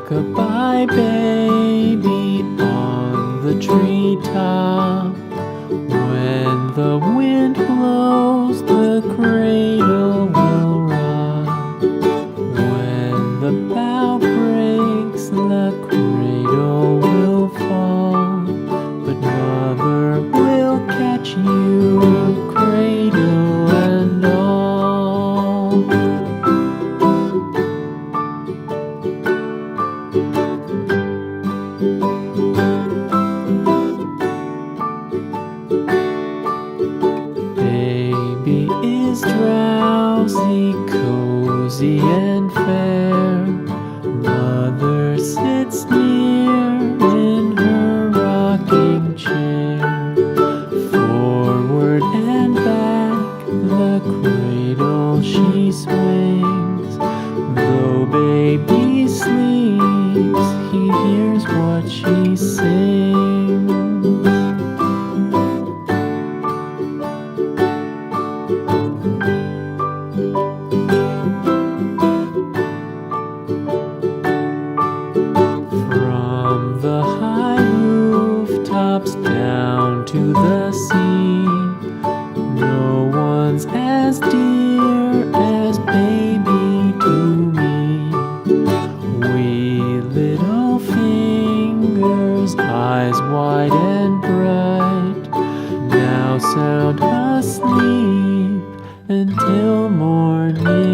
Rock-a-bye baby on the treetop. When the wind blows, the cradle will rock. When the bough breaks, the cradle will fall. But mother will catch you, cradle and all. Baby is drowsy, cozy and fair. Mother sits near in her rocking chair. Forward and back, the cradle she swings. Though baby sleeps, he hears what she sings. From the high rooftops down to the sea, no one's as dear as baby to me. Wee little fingers, eyes wide and bright, now sound asleep until morning